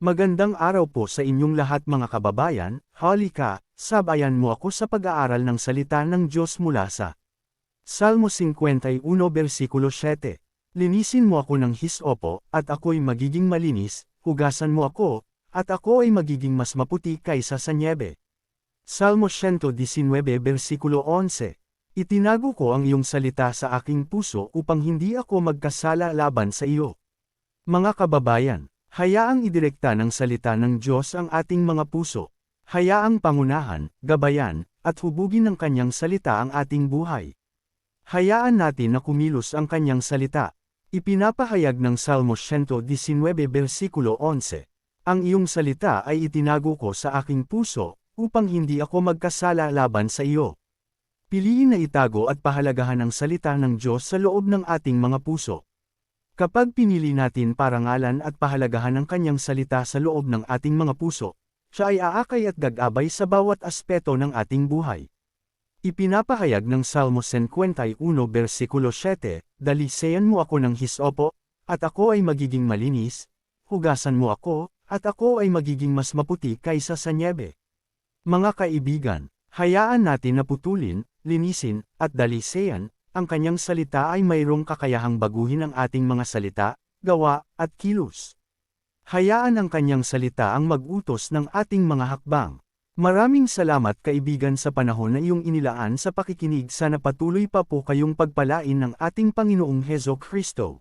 Magandang araw po sa inyong lahat mga kababayan, halika, sabayan mo ako sa pag-aaral ng salita ng Diyos mula sa Salmo 51 versikulo 7. Linisin mo ako ng hisopo, at ako'y magiging malinis, hugasan mo ako, at ako ay magiging mas maputi kaysa sa nyebe. Salmo 119 versikulo 11. Itinago ko ang iyong salita sa aking puso upang hindi ako magkasala laban sa iyo. Mga kababayan, hayaang idirekta ng salita ng Diyos ang ating mga puso. Hayaang pangunahan, gabayan, at hubugin ng kanyang salita ang ating buhay. Hayaan natin na kumilos ang kanyang salita. Ipinapahayag ng Salmo 119 versikulo 11. Ang iyong salita ay itinago ko sa aking puso, upang hindi ako magkasala laban sa iyo. Piliin na itago at pahalagahan ang salita ng Diyos sa loob ng ating mga puso. Kapag pinili natin parangalan at pahalagahan ang kanyang salita sa loob ng ating mga puso, siya ay aakay at gagabay sa bawat aspeto ng ating buhay. Ipinapahayag ng Salmo 51 versikulo 7, Dalisayan mo ako ng hisopo, at ako ay magiging malinis, hugasan mo ako, at ako ay magiging mas maputi kaysa sa nyebe. Mga kaibigan, hayaan natin na putulin, linisin, at dalisayan, ang kanyang salita ay mayroong kakayahang baguhin ang ating mga salita, gawa, at kilos. Hayaan ang kanyang salita ang mag-utos ng ating mga hakbang. Maraming salamat kaibigan sa panahon na iyong inilaan sa pakikinig. Sana patuloy pa po kayong pagpalain ng ating Panginoong Heso Kristo.